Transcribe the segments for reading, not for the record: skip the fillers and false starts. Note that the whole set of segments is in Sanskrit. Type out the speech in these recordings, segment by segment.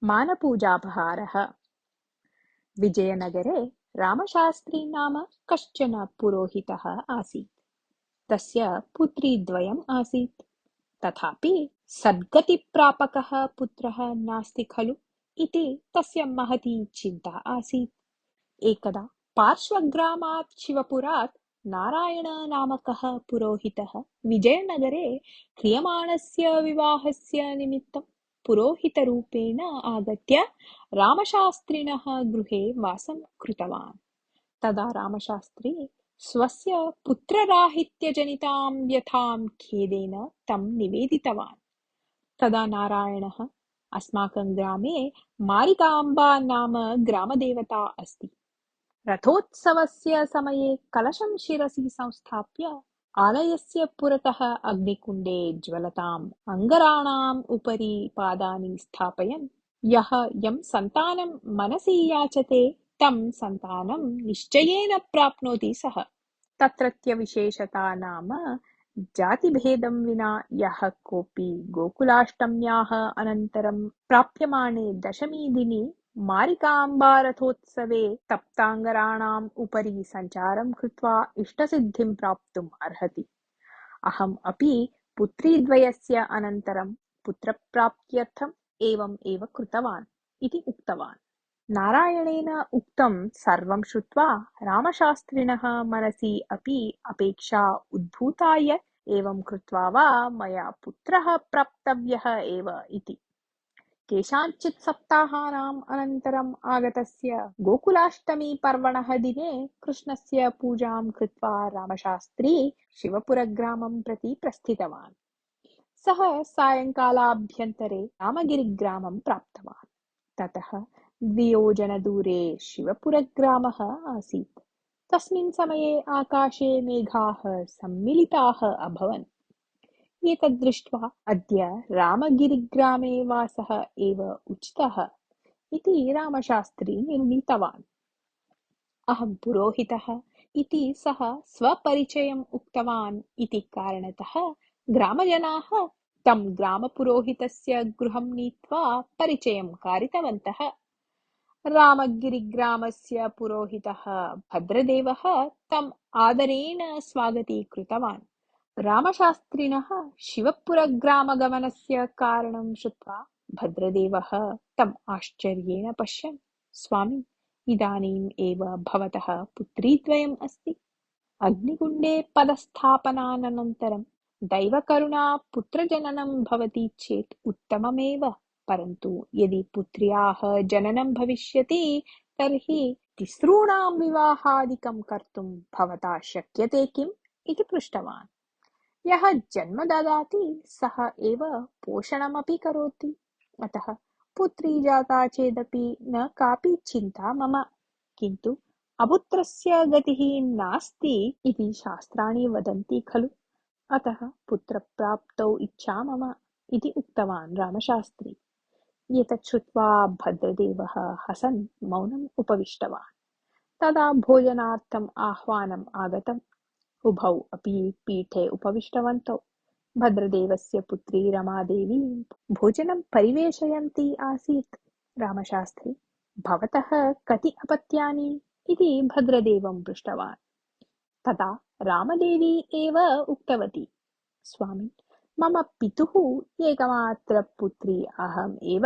मानपूजापहारः। विजयनगरे रामशास्त्री नाम कश्चन पुरोहितः आसीत्। तस्य पुत्रीद्वयम् आसीत्। तथापि सद्गतिप्रापकः पुत्रः नास्ति खलु इति तस्य महती चिन्ता आसीत्। एकदा पार्श्वग्रामात् शिवपुरात् नारायण नामकः पुरोहितः विजयनगरे क्रियमाणस्य विवाहस्य निमित्तं पुरोहितरूपेण आगत्य रामशास्त्रिणः गृहे वासं कृतवान्। तदा रामशास्त्री स्वस्य पुत्रराहित्यजनितां व्यथां खेदेन तं निवेदितवान्। तदा नारायणः, अस्माकं ग्रामे मारिकाम्बा नाम ग्रामदेवता अस्ति। रथोत्सवस्य समये कलशं शिरसि संस्थाप्य आलयस्य पुरतः अग्निकुण्डे ज्वलताम् अङ्गाराणाम् उपरि पादानि स्थापयन् यं सन्तानं मनसि याचते तं सन्तानं निश्चयेन प्राप्नोति सः। तत्रत्य विशेषता नाम जातिभेदं विना यः कोऽपि गोकुलाष्टम्याः अनन्तरं प्राप्यमाणे दशमीदिनि मारिकाम्बारथोत्सवे तप्ताङ्गाराणाम् उपरि सञ्चारं कृत्वा इष्टसिद्धिं प्राप्तुम् अर्हति। अहम् अपि पुत्रीद्वयस्य अनन्तरं पुत्रप्राप्त्यर्थम् एवम् एव कृतवान् इति उक्तवान्। नारायणेन उक्तं सर्वं श्रुत्वा रामशास्त्रिणः मनसि अपि अपेक्षा उद्भूता यत् एवं कृत्वा वा मया पुत्रः प्राप्तव्यः एव इति। केषाञ्चित् सप्ताहानाम् अनन्तरम् आगतस्य गोकुलाष्टमीपर्वणः दिने कृष्णस्य पूजां कृत्वा रामशास्त्री शिवपुरग्रामं प्रति प्रस्थितवान्। सः सायङ्कालाभ्यन्तरे रामगिरिग्रामं प्राप्तवान्। ततः द्वियोजनदूरे शिवपुरग्रामः आसीत्। तस्मिन् समये आकाशे मेघाः सम्मिलिताः अभवन्। एतद् दृष्ट्वा अद्य रामगिरिग्रामे वासः एव उचितः इति रामशास्त्री निर्णीतवान्। अहं पुरोहितः इति सः स्वपरिचयम् उक्तवान् इति कारणतः ग्रामजनाः तं ग्रामपुरोहितस्य गृहं नीत्वा परिचयं कारितवन्तः। रामगिरिग्रामस्य पुरोहितः भद्रदेवः तम् आदरेण स्वागतीकृतवान्। रामशास्त्रिणः शिवपुरग्रामगमनस्य कारणं श्रुत्वा भद्रदेवः तम् आश्चर्येण पश्यन्, स्वामी, इदानीम् एव भवतः पुत्रीद्वयम् अस्ति। अग्निकुण्डे पदस्थापनानन्तरं दैवकरुणा पुत्रजननं भवति चेत् उत्तममेव, परन्तु यदि पुत्र्याः जननं भविष्यति तर्हि तिसॄणां विवाहादिकं कर्तुं भवता शक्यते किम् इति पृष्टवान्। यः जन्म ददाति सः एव पोषणमपि करोति, अतः पुत्री जाता चेदपि न कापि चिन्ता मम, किन्तु अपुत्रस्य गतिः नास्ति इति शास्त्राणि वदन्ति खलु, अतः पुत्रप्राप्तौ इच्छा मम इति उक्तवान् रामशास्त्री। एतत् श्रुत्वा भद्रदेवः हसन् मौनम् उपविष्टवान्। तदा भोजनार्थम् आह्वानम् आगतम्। उभौ अपि पीठे उपविष्टवन्तौ। भद्रदेवस्य पुत्री रमादेवी भोजनं परिवेशयन्ती आसीत्। रामशास्त्री, भवतः कति अपत्यानि इति भद्रदेवं पृष्टवान्। तदा रामदेवी एव उक्तवती, स्वामी, मम पितुः एकमात्र पुत्री अहम् एव।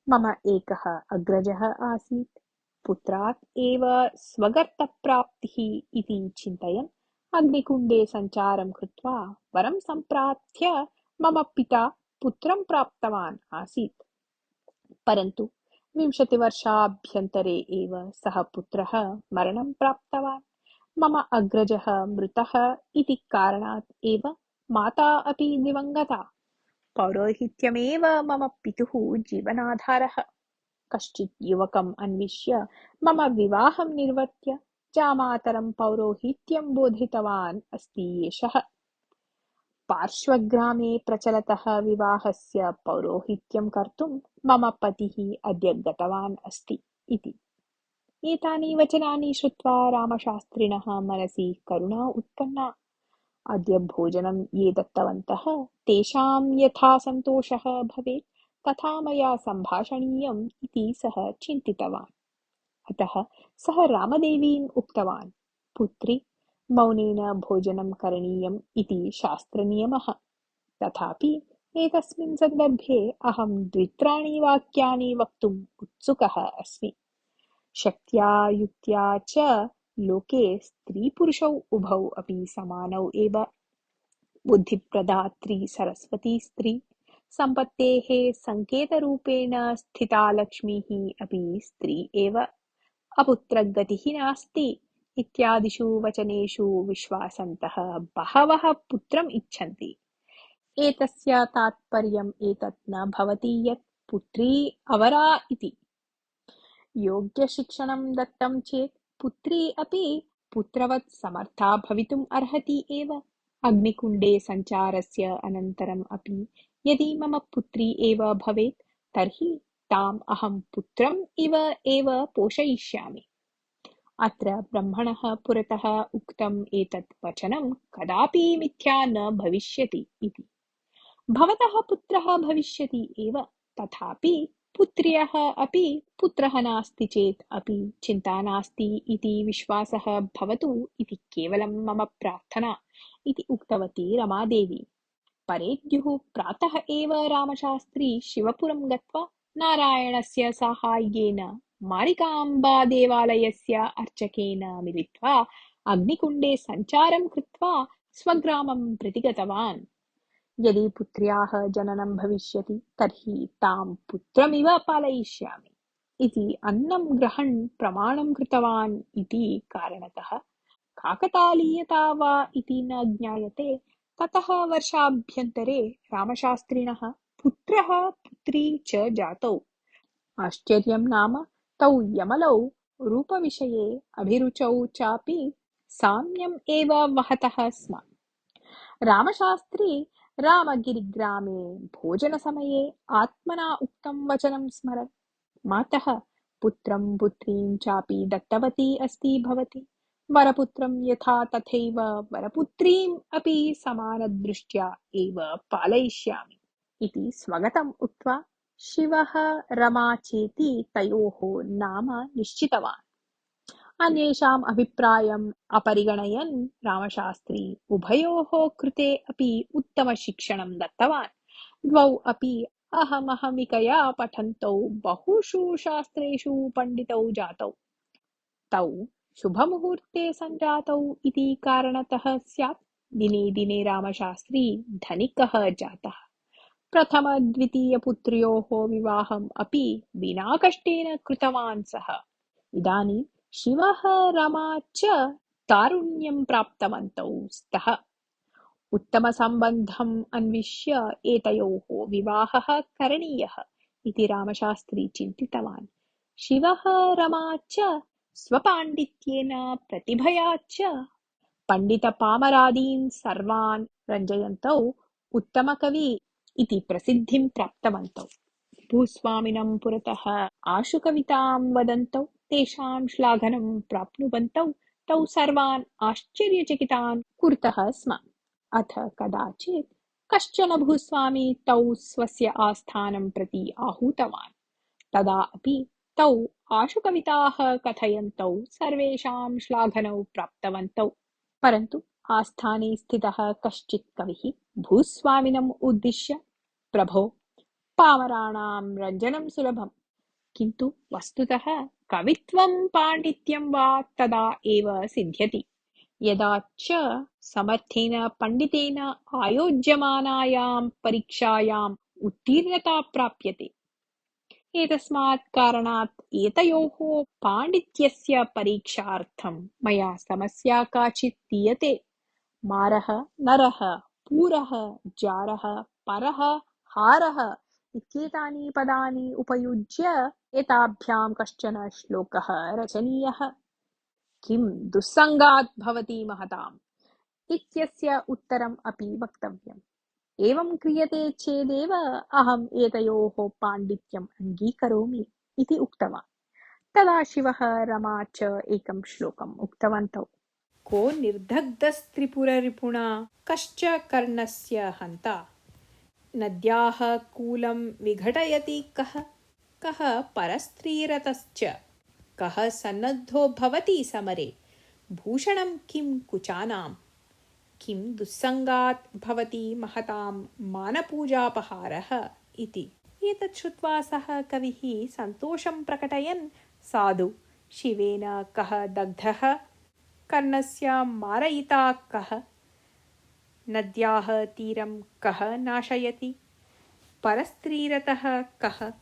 मम एकः अग्रजः आसीत्। पुत्रात् एव स्वगर्तप्राप्तिः इति चिन्तयन् अग्निकुण्डे सञ्चारं कृत्वा वरं सम्प्रार्थ्य मम पिता पुत्रं प्राप्तवान् आसीत्। परन्तु 20 वर्षाभ्यन्तरे एव सः पुत्रः मरणं प्राप्तवान्। मम अग्रजः मृतः इति कारणात् एव माता अपि दिवङ्गता। पौरोहित्यमेव मम पितुः जीवनाधारः। कश्चित् युवकम् अन्विष्य मम विवाहं निर्वर्त्य जामातरं पौरोहित्यं बोधितवान् अस्ति एषः। पार्श्वग्रामे प्रचलतः विवाहस्य पौरोहित्यं कर्तुं मम पतिः अद्य गतवान् अस्ति इति। एतानि वचनानि श्रुत्वा रामशास्त्रिणः मनसि करुणा उत्पन्ना। अद्य भोजनं ये दत्तवन्तः तेषां यथा सन्तोषः भवेत् तथा मया सम्भाषणीयम् इति सः चिन्तितवान्। अतः सः रामदेवीम् उक्तवान्, पुत्रि, मौनेन भोजनं करणीयम् इति शास्त्रनियमः। तथापि एतस्मिन् सन्दर्भे अहं द्वित्राणि वाक्यानि वक्तुम् उत्सुकः अस्मि। शक्त्या युक्त्या च लोके स्त्रीपुरुषौ उभौ अपि समानौ एव। बुद्धिप्रदात्री सरस्वती स्त्री, सम्पत्तेः सङ्केतरूपेण स्थिता लक्ष्मीः अपि स्त्री एव। अपुत्रगतिः नास्ति इत्यादिषु वचनेषु विश्वासन्तः बहवः पुत्रम् इच्छन्ति। एतस्य तात्पर्यम् एतत् न भवति यत् पुत्री अवरा इति। योग्यशिक्षणं दत्तं चेत् पुत्री अपि पुत्रवत् समर्था भवितुम् अर्हति एव। अग्निकुण्डे सञ्चारस्य अनन्तरम् अपि यदि मम पुत्री एव भवेत् तर्हि ताम् अहं पुत्रम् इव एव पोषयिष्यामि। अत्र ब्रह्मणः पुरतः उक्तम् एतत् वचनं कदापि मिथ्या न भविष्यति इति। भवतः पुत्रः भविष्यति एव, तथापि पुत्र्यः अपि पुत्रः नास्ति चेत् अपि चिन्ता नास्ति इति विश्वासः भवतु इति केवलं मम प्रार्थना इति उक्तवती रमादेवी। परेद्युः प्रातः एव रामशास्त्री शिवपुरं गत्वा नारायणस्य साहाय्येन मारिकाम्बादेवालयस्य अर्चकेन मिलित्वा अग्निकुण्डे सञ्चारं कृत्वा स्वग्रामं प्रति गतवान्। यदि पुत्र्याः जननं भविष्यति तर्हि तां पुत्रमिव पालयिष्यामि इति अन्नं ग्रहन् प्रमाणं कृतवान् इति कारणतः काकतालीयता वा इति न ज्ञायते। ततः वर्षाभ्यन्तरे रामशास्त्रिणः पुत्रः पुत्री च जातौ। आश्चर्यं नाम तौ यमलौ रूपविषये अभिरुचौ चापि साम्यम् एव वहतः स्म। रामशास्त्री रामगिरिग्रामे भोजनसमये आत्मना उक्तं वचनं स्मरन्, मातः पुत्रं पुत्रीं चापि दत्तवती अस्ति भवती। वरपुत्रं यथा तथैव वरपुत्रीम् अपि समानदृष्ट्या एव पालयिष्यामि इति स्वगतम् उक्त्वा शिवः रमा चेति तयोः नाम निश्चितवान्। अन्येषाम् अभिप्रायम् अपरिगणयन् रामशास्त्री उभयोः कृते अपि उत्तमशिक्षणं दत्तवान्। द्वौ अपि अहमहमिकया पठन्तौ बहुषु शास्त्रेषु पण्डितौ जातौ। तौ शुभमुहूर्ते सञ्जातौ इति कारणतः स्यात् दिने दिने रामशास्त्री धनिकः जातः। प्रथमद्वितीयपुत्र्योः विवाहम् अपि विना कष्टेन कृतवान् सः। इदानीं शिवः रमा च तारुण्यं प्राप्तवन्तौ स्तः। उत्तमसम्बन्धम् अन्विष्य एतयोः विवाहः करणीयः इति रामशास्त्री चिन्तितवान्। शिवः रमा च स्वपाण्डित्येन प्रतिभया च पण्डितपामरादीन् सर्वान् रञ्जयन्तौ उत्तमकवि इति प्रसिद्धिं प्राप्तवन्तौ। भूस्वामिनं पुरतः आशुकवितां वदन्तौ तेषां श्लाघनं प्राप्नुवन्तौ तौ सर्वान् आश्चर्यचकितान् कुरुतः स्म। अथ कदाचित् कश्चन भूस्वामी तौ स्वस्य आस्थानं प्रति आहूतवान्। तदा अपि तौ आशुकविताः कथयन्तौ सर्वेषां श्लाघनौ प्राप्तवन्तौ। परन्तु आस्थाने स्थितः कश्चित् कविः भूस्वामिनम् उद्दिश्य, प्रभो, पामराणां रञ्जनं सुलभम्, किन्तु वस्तुतः कवित्वं पाण्डित्यं वा तदा एव सिद्ध्यति यदा च समर्थेन पण्डितेन आयोज्यमानायां परीक्षायाम् उत्तीर्णता प्राप्यते। एतस्मात् कारणात् एतयोः पाण्डित्यस्य परीक्षार्थं मया समस्या काचित् दीयते। मारः, नरः, पूरः, जारः, परः, हारः इत्येतानि पदानि उपयुज्य एताभ्यां कश्चन श्लोकः रचनीयः। किं दुस्सङ्गात् भवति महताम् इत्यस्य उत्तरम् अपि वक्तव्यम्। एवं क्रियते चेदेव अहम् एतयोः पाण्डित्यम् अङ्गीकरोमि इति उक्तवान्। तदा शिवः रमा च एकं श्लोकम् उक्तवन्तौ। को निर्दग्धस्त्रिपुररिपुणा कश्च कर्णस्य हन्ता नद्याः कूलं विघटयति कः? कः परस्त्रीरतश्च? कः सन्नद्धो भवति समरे? भूषणं किं कुचानां? किं दुस्सङ्गात् भवति महतां मानपूजापहारः इति। एतत् श्रुत्वा सः कविः सन्तोषं प्रकटयन् साधु शिवेन कः दग्धः? कर्णस्य मारयिता कः? नद्याः तीरं कः नाशयति? परस्त्रीरतः कः?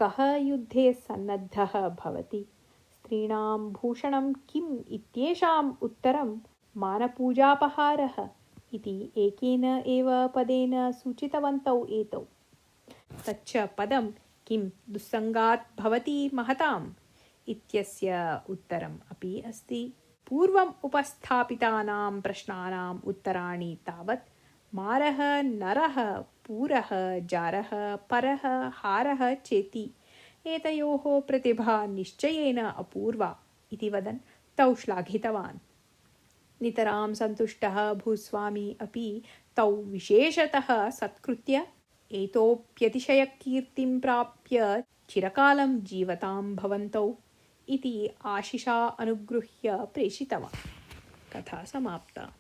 कः युद्धे सन्नद्धः भवति? स्त्रीणां भूषणं किम् इत्येषाम् उत्तरं मानपूजापहारः इति एकेन एव पदेन सूचितवन्तौ एतौ। तच्च पदं किं दुस्सङ्गात् भवति महताम् इत्यस्य उत्तरम् अपि अस्ति। पूर्वम् उपस्थापितानां प्रश्नानाम् उत्तराणि तावत् मारः, नरः, पूरः, जारः, परः, हारः चेति एतयोः प्रतिभा निश्चयेन अपूर्वा इति वदन् तौ श्लाघितवान्। नितरां सन्तुष्टः भूस्वामी अपि तौ विशेषतः सत्कृत्य एतोऽप्यतिशयकीर्तिं प्राप्य चिरकालं जीवतां भवन्तौ इति आशिषा अनुगृह्य प्रेषितवान्। कथा समाप्ता।